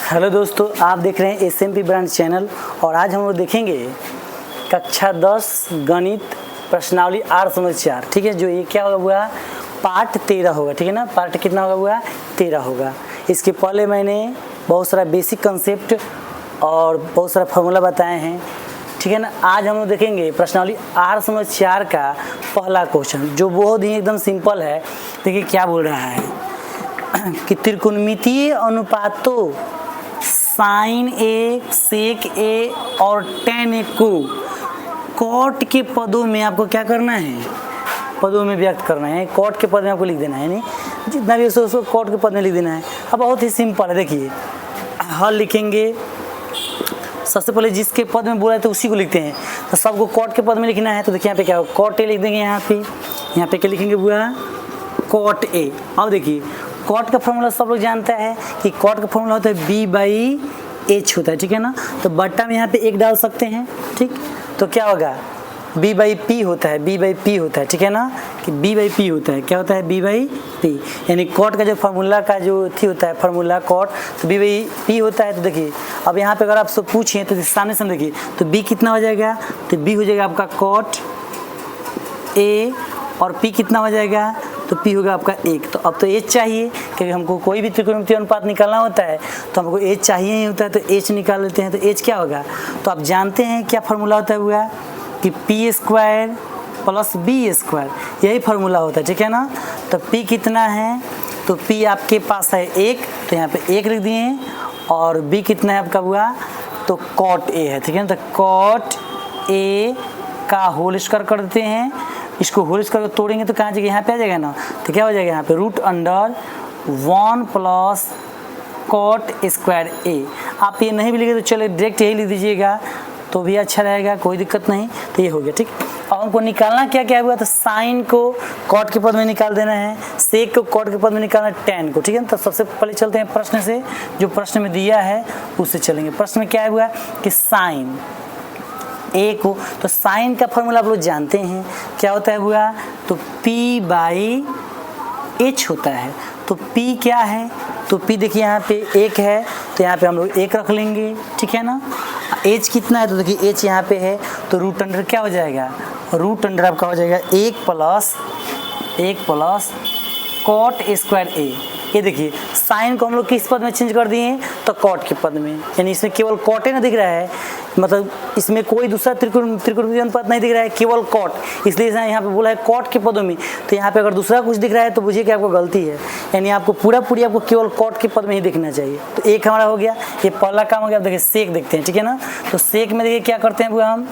Hello दोस्तों, आप देख रहे हैं SMP ब्रांड चैनल और आज हम लोग देखेंगे कक्षा 10 गणित प्रश्नावली 8 ठीक है। जो ये क्या होगा, पार्ट 13 होगा, ठीक है ना। पार्ट कितना होगा, 13 होगा। इसके पहले मैंने बहुत सारा बेसिक कंसेप्ट और बहुत सारा फार्मूला बताए हैं, ठीक है ना। आज हम लोग देखेंगे प्रश्नावली 8 का पहला क्वेश्चन, जो बहुत ही एकदम सिंपल है। देखिए क्या बोल रहा है कि त्रिकोणमितीय अनुपातों साइन ए, सेक ए और टेन ए को कॉट के पदों में आपको क्या करना है, पदों में व्यक्त करना है। कॉट के पद में आपको लिख देना है, नहीं जितना भी उसको कॉट के पद में लिख देना है। अब बहुत ही सिंपल है, देखिए हल लिखेंगे। सबसे पहले जिसके पद में बोला है तो उसी को लिखते हैं, तो सबको कॉट के पद में लिखना है। तो देखिए यहाँ पे क्या होगा, कॉट ए लिख देंगे। यहाँ पे क्या लिखेंगे बुआ, कॉट ए। अब देखिए कॉट का फॉर्मूला सब लोग जानता है कि कॉट का फॉर्मूला होता है B/H होता है, ठीक है ना। तो बट्टा में यहाँ पे एक डाल सकते हैं, ठीक। तो क्या होगा, B/P होता है, B/P होता है, ठीक है ना, कि B/P होता है। क्या होता है, B/P, यानी कॉट का जो फार्मूला का जो थी होता है फार्मूला कॉट, तो B/P होता है। तो देखिए अब यहाँ पे अगर आपसे पूछें तो सामने से देखिए, तो B कितना हो जाएगा, तो B हो जाएगा आपका कॉट A और P कितना हो जाएगा, तो P होगा आपका 1। तो अब तो H चाहिए, क्योंकि हमको कोई भी त्रिकोणमितीय अनुपात निकालना होता है तो हमको H चाहिए ही होता है, तो H निकाल लेते हैं। तो H क्या होगा, तो आप जानते हैं क्या फार्मूला होता है हुआ कि P² + B², यही फार्मूला होता है, ठीक है ना। तो P कितना है, तो P आपके पास है 1, तो यहाँ पे 1 लिख दिए। और B कितना है आपका हुआ, तो कॉट A है, ठीक है ना। तो कॉट A का होल स्क्वायर कर देते हैं। इसको होल स्क्वायर को तोड़ेंगे तो कहाँ जाएगा, यहाँ पे आ जाएगा ना। तो क्या हो जाएगा यहाँ पे √1 + कॉट स्क्वायर A। आप ये नहीं भी लिखे तो चले डायरेक्ट यही लिख दीजिएगा तो भी अच्छा रहेगा, कोई दिक्कत नहीं। तो ये हो गया, ठीक। अब हमको निकालना क्या क्या हुआ, तो साइन को कॉट के पद में निकाल देना है, सेक को कॉट के पद में निकालना है, टेन को, ठीक है ना। तो सबसे पहले चलते हैं प्रश्न से, जो प्रश्न में दिया है उससे चलेंगे। प्रश्न में क्या हुआ कि साइन ए को, तो साइन का फॉर्मूला आप लोग जानते हैं क्या होता है हुआ, तो P/H होता है। तो P क्या है, तो P देखिए यहाँ पे 1 है, तो यहाँ पे हम लोग 1 रख लेंगे, ठीक है ना। H कितना है, तो देखिए H यहाँ पे है, तो √अंडर क्या हो जाएगा, √अंडर आपका हो जाएगा 1 + कॉट स्क्वायर A। ये देखिए साइन को हम लोग किस पद में चेंज कर दिए, तो कॉट के पद में, यानी इसमें केवल कॉट ही ना दिख रहा है, मतलब इसमें कोई दूसरा त्रिकोणमितीय अनुपात नहीं दिख रहा है, केवल कॉट, इसलिए यहाँ पे बोला है कॉट के पदों में। तो यहाँ पे अगर दूसरा कुछ दिख रहा है तो बुझिए कि आपको गलती है, यानी आपको पूरी आपको केवल कॉट के पद में ही देखना चाहिए। तो एक हमारा हो गया, ये पहला काम हो गया। अब देखिए सेक देखते हैं, ठीक है ना। तो सेक में देखिए क्या करते हैं हम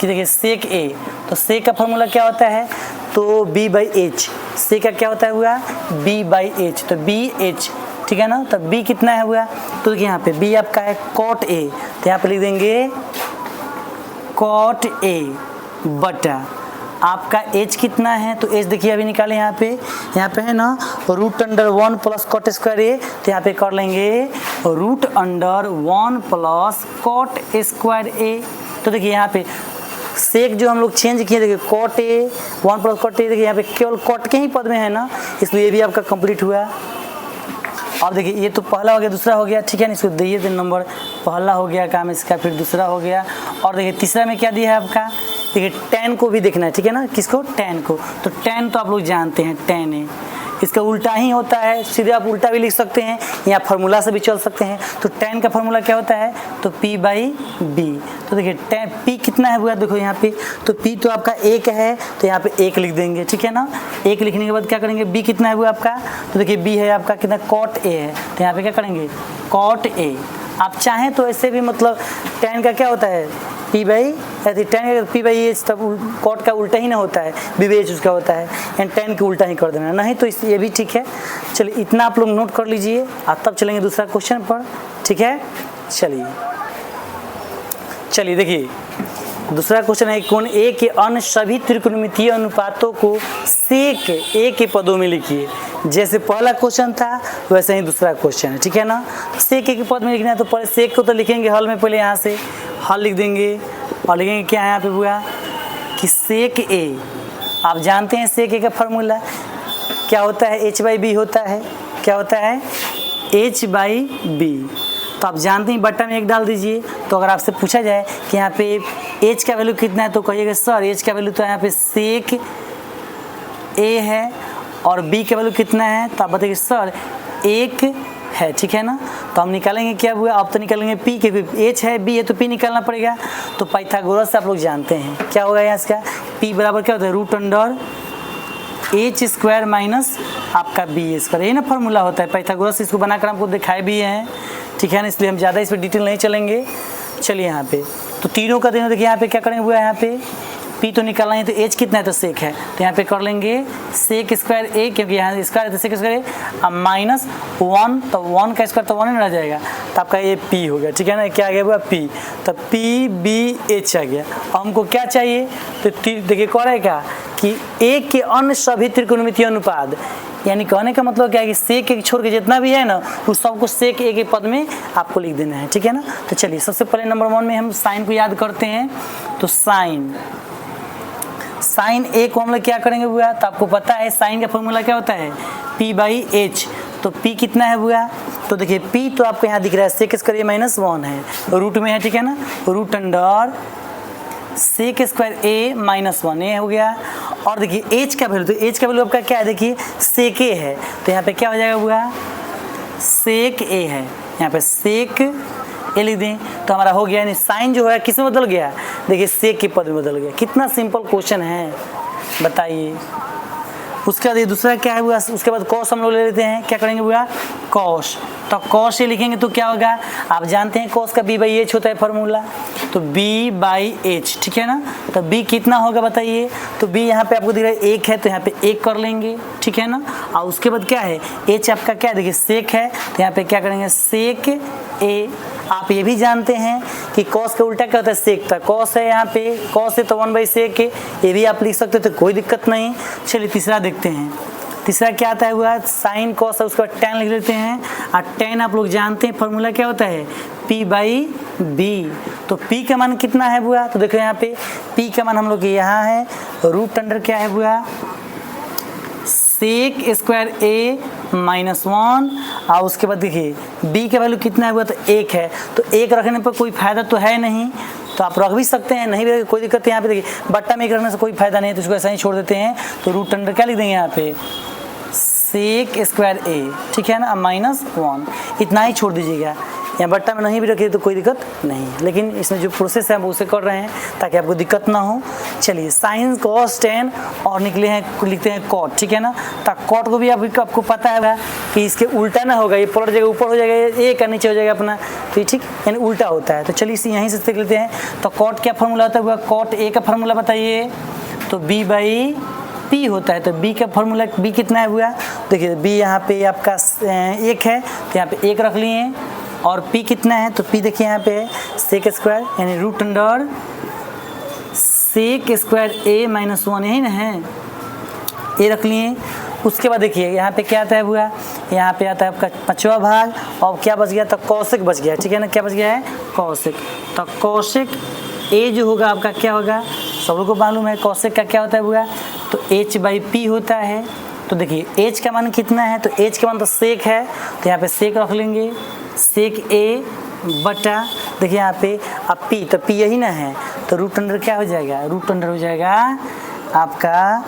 कि देखिए सेक A, तो सेक का फॉर्मूला क्या होता है, तो B/H। सेक का क्या होता है हुआ, B/H, तो BH, ठीक है ना। तो B कितना है हुआ, तो देखिए यहाँ पे B आपका है कॉट A, तो यहाँ पे लिख देंगे कॉट A बटा आपका H कितना है, तो H देखिए अभी निकाले यहाँ पे है ना √1 + कॉट स्क्वायर A, तो यहाँ पे कर लेंगे √1 + कॉट स्क्वायर A। तो देखिए यहाँ पे सेक जो हम लोग चेंज किए, देखिए कॉट A 1 + कॉट A, देखिए यहाँ पे केवल कॉट के ही पद में है ना, इसलिए ये भी आपका कंप्लीट हुआ। अब देखिए ये तो पहला हो गया, दूसरा हो गया, ठीक है ना। इसको दिए थे नंबर, पहला हो गया काम इसका, फिर दूसरा हो गया। और देखिए तीसरा में क्या दिया है आपका, देखिए टेन को भी देखना है, ठीक है ना। किसको, टेन को। तो टेन तो आप लोग जानते हैं टेन है, इसका उल्टा ही होता है, सीधे आप उल्टा भी लिख सकते हैं या फार्मूला से भी चल सकते हैं। तो टेन का फार्मूला क्या होता है, तो P/B। तो देखिए टेन P कितना है हुआ, देखो यहाँ पे, तो P तो आपका 1 है, तो यहाँ पे 1 लिख देंगे, ठीक है ना। 1 लिखने के बाद क्या करेंगे, B कितना है हुआ आपका, तो देखिए B है आपका कितना, कॉट A है, तो यहाँ पे क्या करेंगे, कॉट A। आप चाहें तो ऐसे भी, मतलब टेन का क्या होता है, P/H, तब कॉट का उल्टा ही ना होता है, B/H उसका होता है, एंड टेन के उल्टा ही कर देना, नहीं तो ये भी ठीक है। चलिए इतना आप लोग नोट कर लीजिए, और तब चलेंगे दूसरा क्वेश्चन पर, ठीक है। चलिए देखिए दूसरा क्वेश्चन है, कोण A के अन्य सभी त्रिकोणमितीय अनुपातों को सेक A के पदों में लिखिए। जैसे पहला क्वेश्चन था वैसे ही दूसरा क्वेश्चन है, ठीक है ना। सेक A के पद में लिखना है, तो पहले सेक को तो लिखेंगे हल में, पहले यहाँ से हल लिख देंगे और लिखेंगे क्या है यहाँ पे हुआ कि सेक A, आप जानते हैं सेक A का फॉर्मूला क्या होता है, H/B होता है। क्या होता है, H/B। तो आप जानते हैं बट्टा में 1 डाल दीजिए। तो अगर आपसे पूछा जाए कि यहाँ पे एच का वैल्यू कितना है तो कहिएगा सर एच का वैल्यू तो यहाँ पे सेक ए है और बी का वैल्यू कितना है तो आप बताइए सर 1 है, ठीक है ना। तो हम निकालेंगे क्या हुआ, अब तो निकालेंगे पी, क्योंकि एच है बी है तो पी निकालना पड़ेगा। तो पाइथागोरस से आप लोग जानते हैं क्या होगा यहाँ इसका, पी बराबर क्या होता है root under H square minus आपका बी स्क्वायर, यही ना फॉर्मूला होता है पाइथागोरस। इसको बनाकर आपको दिखाए भी हैं, ठीक है ना, इसलिए हम ज़्यादा इस पर डिटेल नहीं चलेंगे। चलिए यहाँ पे तो तीनों का तीनों देखिए यहाँ पे क्या करेंगे हुआ है, यहाँ पे पी तो निकालना है तो एच कितना है तो सेक है, तो यहाँ पे कर लेंगे सेक स्क्वायर ए, क्योंकि यहाँ स्क्वायर है तो सेक स्क्वायर ए, अब माइनस 1 तो 1 का स्क्वायर तो 1 ही रह जाएगा, तो आपका ये पी हो गया, ठीक है ना। क्या आ गया हुआ पी, तो पी बी एच आ गया। अब हमको क्या चाहिए तो देखिए करेगा कि ए के अन्य सभी त्रिकोणमितीय अनुपात, यानी कहने का मतलब क्या है कि सेक एक छोड़ के जितना भी है ना उस सबको सेक ए के पद में आपको लिख देना है, ठीक है ना। तो चलिए सबसे पहले नंबर 1 में हम साइन को याद करते हैं। तो साइन ए को हम लोग क्या करेंगे बुआ, तो आपको पता है साइन का फॉर्मूला क्या होता है पी बाई एच। तो पी कितना है बुआ, तो देखिए पी तो आपको यहाँ दिख रहा है सेक स्क्वायर माइनस 1 है, रूट में है, ठीक है ना, रूट अंडर सेक स्क्वायर ए माइनस 1 ए हो गया। और देखिए एच का वैल्यू, तो एच का वैल्यू आपका क्या है देखिए सेक ए है, तो यहाँ पे क्या हो जाएगा बुआ सेक ए है, यहाँ पे सेक ए लिख दें तो हमारा हो गया। यानी साइन जो है किस में बदल गया, देखिए सेक के पद में बदल गया। कितना सिंपल क्वेश्चन है बताइए। उसके बाद ये दूसरा क्या है बुआ, उसके बाद कॉस हम लोग ले लेते हैं, क्या करेंगे बुआ कॉस, तो कॉस ये लिखेंगे तो क्या होगा, आप जानते हैं कॉस का बी बाई एच होता है फॉर्मूला, तो बी बाई एच, ठीक है ना। तो बी कितना होगा बताइए, तो बी यहाँ पे आपको दिख रहा है 1 है तो यहाँ पे 1 कर लेंगे, ठीक है ना। और उसके बाद क्या है एच आपका क्या देखिए सेक है, तो यहाँ पे क्या करेंगे सेक ए। आप ये भी जानते हैं कि कॉस का उल्टा क्या होता है सेक, था कॉस है यहाँ पे कॉस है तो 1 बाई सेक है, ये भी आप लिख सकते हो तो कोई दिक्कत नहीं। चलिए तीसरा देखते हैं, तीसरा क्या आता है हुआ साइन कॉस है उसके बाद tan लिख लेते हैं। और tan आप लोग जानते हैं फॉर्मूला क्या होता है p बाई बी। तो p का मान कितना है बुआ, तो देखो यहाँ पे p का मान हम लोग यहाँ है रूट अंडर क्या है बुआ सेक स्क्वायर ए माइनस 1। और उसके बाद देखिए b का वैल्यू कितना है बुआ, तो 1 है, तो 1 रखने पर कोई फायदा तो है नहीं, तो आप रख भी सकते हैं, नहीं भी कोई दिक्कत है। यहाँ पे देखिए बट्टा में 1 रखने से कोई फायदा नहीं है, तो इसको ऐसा ही छोड़ देते हैं। तो रूट अंडर क्या लिख देंगे यहाँ पे सेक स्क्वायर ए, ठीक है ना, माइनस 1, इतना ही छोड़ दीजिएगा। यहाँ बट्टा में नहीं भी रखिए तो कोई दिक्कत नहीं, लेकिन इसमें जो प्रोसेस है हम उसे कर रहे हैं ताकि आपको दिक्कत ना हो। चलिए साइन कॉस tan और निकले हैं लिखते हैं कॉट, ठीक है ना। तो कॉट को भी आपको पता है कि इसके उल्टा ना होगा, ये पलट जाएगा ऊपर हो जाएगा, ए का नीचे हो जाएगा अपना, तो ठीक यानी उल्टा होता है। तो चलिए इसे यहीं से देख लेते हैं। तो कॉट क्या फॉर्मूला होता है, कॉट ए का फॉर्मूला बताइए, तो बी बाई पी होता है। तो बी का फॉर्मूला बी कितना है हुआ, देखिए बी यहाँ पे आपका 1 है तो यहाँ पे 1 रख लिए, और पी कितना है तो पी देखिए यहाँ पे है सेक स्क्वायर यानी रूट अंडर सेक स्क्वायर ए माइनस 1, यही ना है, ए रख लिए। उसके बाद देखिए यहाँ पे क्या आता है हुआ, यहाँ पे आता है आपका 5वां भाग, और क्या बच गया, तो कौशिक बच गया, ठीक है ना, क्या बच गया है कौशिक। तो कौशिक ए जो होगा आपका क्या होगा, सब लोगों को मालूम है कौशिक का क्या होता है हुआ, तो एच बाई पी होता है। तो देखिए एच का मान कितना है, तो एच का मान तो सेक है, तो यहाँ पे सेक रख लेंगे, सेक ए बटा देखिए यहाँ पे अब पी, तो पी यही ना है, तो रूट अंडर क्या हो जाएगा, रूट अंडर हो जाएगा आपका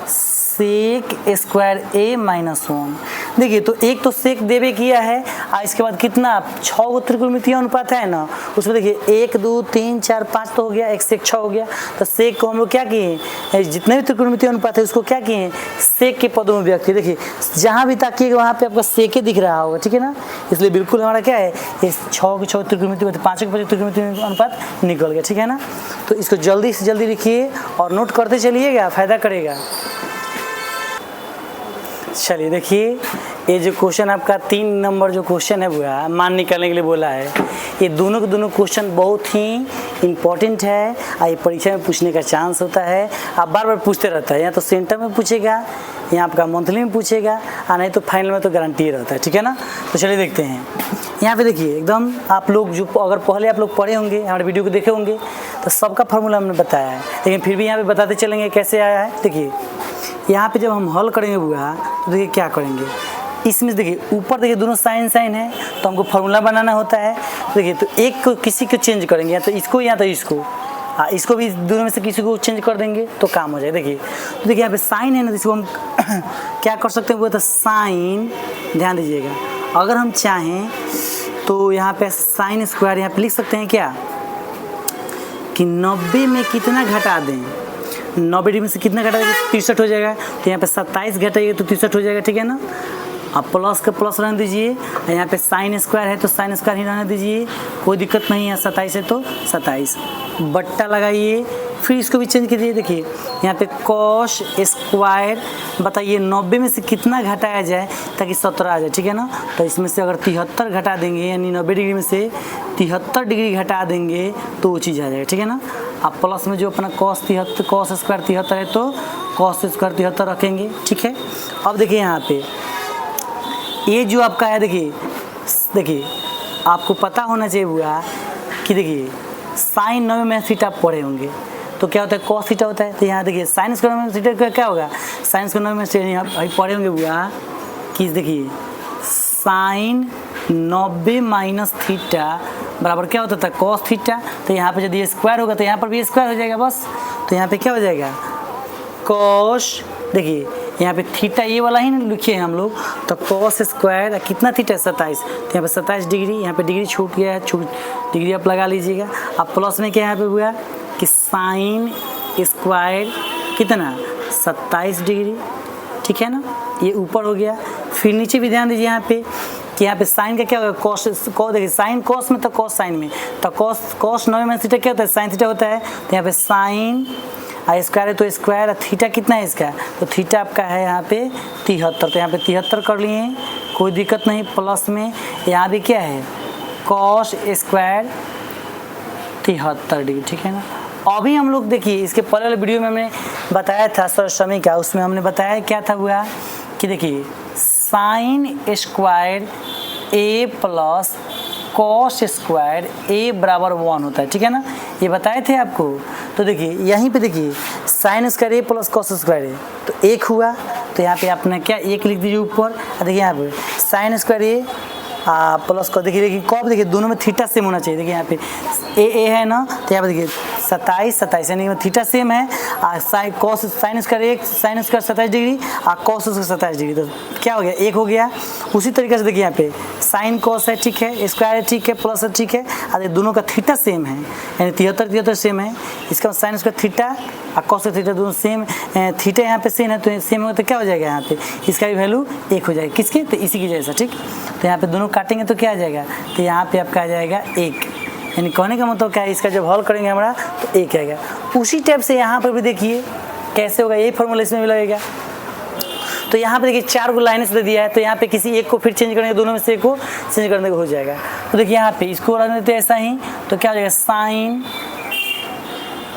सेक स्क्वायर ए माइनस 1। देखिए तो एक तो सेक देवे किया है, और इसके बाद कितना 6 त्रिकोणमितीय अनुपात है ना, उसमें देखिए 1 2 3 4 5 तो हो गया, 1 सेक 6 हो गया। तो सेक को हम लोग क्या किए, जितने भी त्रिकोणमितीय अनुपात है उसको क्या किए सेक के पदों में व्यक्त किए। देखिए जहाँ भी ताकिएगा वहाँ पे आपका सेक दिख रहा होगा, ठीक है ना, इसलिए बिल्कुल हमारा क्या है इस 6 के 6 त्रिकोणमितीय 5 के 5 त्रिकोणमितीय अनुपात निकल गया, ठीक है ना। तो इसको जल्दी से जल्दी लिखिए और नोट करते चलिएगा, फायदा करेगा। चलिए देखिए ये जो क्वेश्चन आपका 3 नंबर जो क्वेश्चन है वो मान निकालने के लिए बोला है, ये दोनों के दोनों क्वेश्चन बहुत ही इम्पोर्टेंट है, और ये परीक्षा में पूछने का चांस होता है। आप बार बार पूछते रहता है, या तो सेंटर में पूछेगा या आपका मंथली में पूछेगा, और नहीं तो फाइनल में तो गारंटी रहता है, ठीक है ना। तो चलिए देखते हैं यहाँ पे देखिए एकदम आप लोग जो अगर पहले आप लोग पढ़े होंगे हमारे वीडियो को देखे होंगे तो सबका फार्मूला हमने बताया है, लेकिन फिर भी यहाँ पे बताते चलेंगे कैसे आया है। देखिए यहाँ पे जब हम हल करेंगे बुआ तो देखिए क्या करेंगे, इसमें देखिए ऊपर देखिए दोनों साइन साइन है, तो हमको फार्मूला बनाना होता है। देखिए तो एक को किसी को चेंज करेंगे, या तो इसको या तो इसको, हाँ इसको भी दोनों में से किसी को चेंज कर देंगे तो काम हो जाएगा। देखिए तो देखिए यहाँ पे साइन है ना, इसको हम क्या कर सकते हैं वो तो साइन, ध्यान दीजिएगा, अगर हम चाहें तो यहाँ पे साइन स्क्वायर यहाँ पे लिख सकते हैं क्या कि 90 में कितना घटा दें, 90 डिग्री में से कितना घटा देंगे 63 हो जाएगा। तो यहाँ पे 27 घटाइए तो 63 हो जाएगा, ठीक है ना। अब प्लस का प्लस रहने दीजिए, यहाँ पे साइन स्क्वायर है तो साइन स्क्वायर ही रहने दीजिए, कोई दिक्कत नहीं है। 27 है तो 27 बट्टा लगाइए, फिर इसको भी चेंज कीजिए। देखिए यहाँ पे कॉस स्क्वायर, बताइए 90 में से कितना घटाया जाए ताकि 17 आ जाए, ठीक है ना। तो इसमें से अगर 73 घटा देंगे, यानी 90 डिग्री में से 73 डिग्री घटा देंगे तो वो चीज़ आ जाएगा, ठीक है ना। अब प्लस में जो अपना कॉस स्क्वायर 73 है तो कॉस स्क्वायर 73 रखेंगे, ठीक है। अब देखिए यहाँ पे ये जो आपका है, देखिए आपको पता होना चाहिए हुआ कि देखिए साइन 90 में थीटा आप पढ़े होंगे तो क्या होता है कॉस थीटा होता है। तो यहाँ देखिए साइन स्क्वायर में थीटा क्या होगा, साइन स्क्वायर में थीटा आप पढ़े होंगे हुआ कि देखिए साइन 90 माइनस थीटा बराबर क्या होता था कॉस थीटा। तो यहाँ पे यदि स्क्वायर होगा तो यहाँ पर भी स्क्वायर हो जाएगा बस। तो यहाँ पे क्या हो जाएगा कॉस, देखिए यहाँ पे थीटा ये वाला ही ना लिखे हैं हम लोग, तो कॉस स्क्वायर कितना थीटा 27, तो यहाँ पे 27 डिग्री, यहाँ पे डिग्री छूट गया है, डिग्री आप लगा लीजिएगा। अब प्लस में क्या यहाँ पे हुआ कि साइन स्क्वायर कितना 27 डिग्री, ठीक है ना, ये ऊपर हो गया। फिर नीचे भी ध्यान दीजिए यहाँ पे कि यहाँ पे साइन का क्या होगा कॉस, देखिए साइन कॉस में तो कॉस साइन में, तो कॉस 90 में थीटा क्या होता है साइन थीटा होता है। तो यहाँ पे साइन स्क्वायर है तो स्क्वायर, थीटा कितना है इसका, तो थीटा आपका है यहाँ पे 73, तो यहाँ पे 73 कर लिए, कोई दिक्कत नहीं। प्लस में यहाँ भी क्या है कॉस स्क्वायर 73 डिग्री, ठीक है ना। अभी हम लोग देखिए इसके पहले वाले वीडियो में हमने बताया था सर समय का, उसमें हमने बताया क्या था हुआ कि देखिए साइन स्क्वायर ए प्लस कॉस स्क्वायर ए बराबर 1 होता है, ठीक है ना, ये बताए थे आपको। तो देखिए यहीं पे देखिए साइन स्क्वायर ए प्लस कॉस स्क्वायर ए तो 1 हुआ, तो यहाँ पे आपने क्या 1 लिख दीजिए ऊपर। देखिए यहाँ पे साइन स्क्वायर ए प्लस को देखिए, लेकिन कब देखिए दोनों में थीटा सेम होना चाहिए। देखिए यहाँ पे ए है ना, तो यहाँ पे देखिए 27 यानी थीटा सेम है। कॉस साइन स्क्वायर 27 डिग्री और कॉस 27 डिग्री, तो क्या हो गया 1 हो गया। उसी तरीके से देखिए यहाँ पे साइन कॉस है, ठीक है, स्क्वायर है, ठीक है, प्लस है, ठीक है, और दोनों का थीटा सेम है, यानी 73 सेम है। इसका साइन स्क्वायर थीटा और कॉस थीटा दोनों सेम, थीटा यहाँ पे सेम है तो सेम होगा, तो क्या हो जाएगा यहाँ पे इसका भी वैल्यू 1 हो जाएगा, किसके, तो इसी की जैसा, ठीक। तो यहाँ पे दोनों काटेंगे तो क्या आ जाएगा, तो यहाँ पे आपका आ जाएगा 1, यानी कहने का मतलब क्या है, इसका जब हल करेंगे हमारा तो 1 आएगा। उसी टाइप से यहाँ पर भी देखिए कैसे होगा, यही फॉर्मूला इसमें भी लगेगा। तो यहाँ पे देखिए 4 को लाइन्स दे दिया है, तो यहाँ पे किसी एक को फिर चेंज करेंगे, दोनों में से एक को चेंज करने को हो जाएगा। तो देखिए यहाँ पे इसको रहने देते हैं ऐसा ही, तो क्या हो जाएगा साइन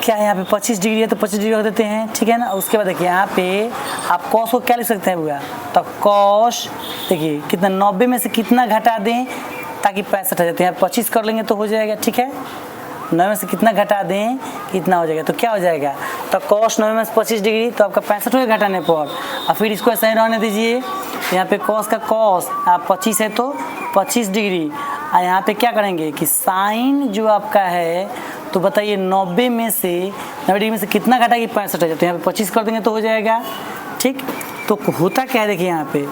क्या है यहाँ पे 25 डिग्री है तो 25 डिग्री रख देते हैं, ठीक है ना। उसके बाद देखिए यहाँ पे आप कॉस को क्या लिख सकते हैं हुआ, तो कॉस देखिए कितना 90 में से कितना घटा दें ताकि 65 आ जाते हैं, 25 कर लेंगे तो हो जाएगा, ठीक है। 90 में से कितना घटा दें कितना हो जाएगा, तो क्या हो जाएगा, तो कॉस 90 में से 25 डिग्री तो आपका 65 हो घटाने पर। और फिर इसको ऐसे ही रहने दीजिए, यहाँ पे कॉस का कॉस 25 है तो 25 डिग्री, और यहाँ पे क्या करेंगे कि साइन जो आपका है, तो बताइए 90 में से 90 डिग्री में से कितना घटा कि 65 आ जाए, तो यहाँ पे 25 कर देंगे तो हो जाएगा, ठीक। तो होता क्या है देखिए यहाँ पे,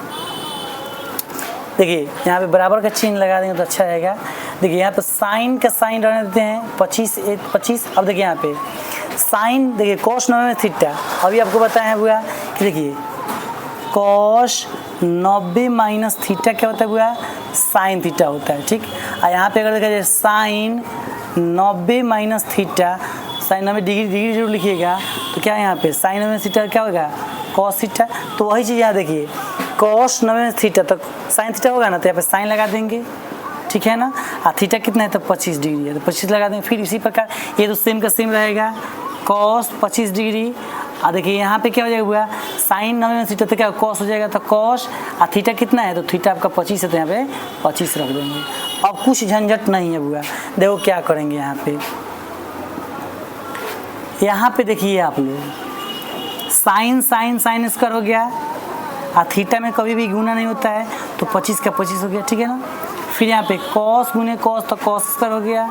देखिए यहाँ पे बराबर का चिन्ह लगा देंगे तो अच्छा रहेगा। देखिए यहाँ पे साइन का साइन रहने देते हैं 25। अब देखिए यहाँ पे साइन देखिए कॉस 90 में थीटा, अभी आपको बताया हुआ कि देखिए कॉस 90 माइनस थीटा क्या होता है हुआ, साइन थीटा होता है, ठीक। और यहाँ पे अगर देखा जाए sine 90 minus theta, sine 90 degree जरूर लिखिएगा, तो क्या है यहाँ पे साइन 90 थीटा क्या होगा कॉस थीटा। तो वही चीज़ यहाँ देखिए कॉस 90 में थीटा तो साइन थीटा होगा ना, तो यहाँ पे साइन लगा देंगे, ठीक है ना। और थीटा कितना है तो 25 डिग्री है तो 25 लगा देंगे। फिर इसी प्रकार ये तो सेम का सेम रहेगा, कॉस 25 डिग्री। और देखिए यहाँ पे क्या हो जाएगा हुआ साइन 90 में थीटा तो क्या कॉस हो जाएगा, तो कॉस और थीटा कितना है तो थीटा आपका 25 है तो यहाँ पे 25 रख देंगे। अब कुछ झंझट नहीं है हुआ, देखो क्या करेंगे यहाँ पे देखिए आप लोग साइन स्क्वायर हो गया, और थीटा में कभी भी गुना नहीं होता है, तो 25 का 25 हो गया, ठीक है ना। फिर यहाँ पे कॉस गुने कॉस तो कॉस स्क्वायर हो गया,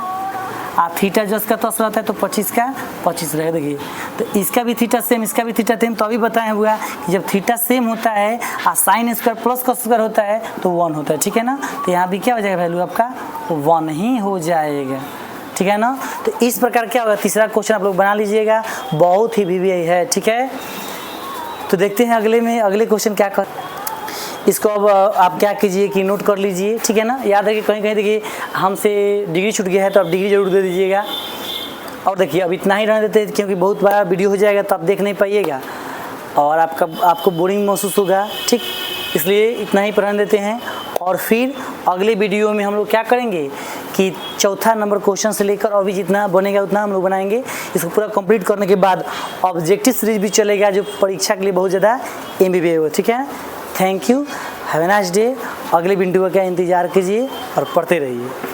थीटा जस का तस रहता है तो 25 का 25 रहेगा। देखिए तो इसका भी थीटा सेम, इसका भी थीटा सेम, तो अभी बताया हुआ कि जब थीटा सेम होता है और sine square plus cos square होता है तो 1 होता है, ठीक है ना। तो यहाँ भी क्या हो जाएगा वैल्यू आपका 1 ही हो जाएगा, ठीक है ना। तो इस प्रकार क्या होगा, तीसरा क्वेश्चन आप लोग बना लीजिएगा, बहुत ही वीवीआई है, ठीक है। तो देखते हैं अगले क्वेश्चन क्या कर। इसको अब आप क्या कीजिए कि नोट कर लीजिए, ठीक है ना। याद रखिए कहीं कहीं देखिए हमसे डिग्री छूट गया है तो आप डिग्री जरूर दे दीजिएगा। और देखिए अब इतना ही रहने देते हैं क्योंकि बहुत बड़ा वीडियो हो जाएगा तो आप देख नहीं पाइएगा और आपको बोरिंग महसूस होगा, ठीक, इसलिए इतना ही रहने देते हैं। और फिर अगले वीडियो में हम लोग क्या करेंगे कि चौथा नंबर क्वेश्चन से लेकर अभी जितना बनेगा उतना हम लोग बनाएंगे। इसको पूरा कंप्लीट करने के बाद ऑब्जेक्टिव सीरीज भी चलेगा जो परीक्षा के लिए बहुत ज़्यादा एमबीबी है, ठीक है। Thank you, have a nice day. अगले वीडियो का इंतजार कीजिए और पढ़ते रहिए।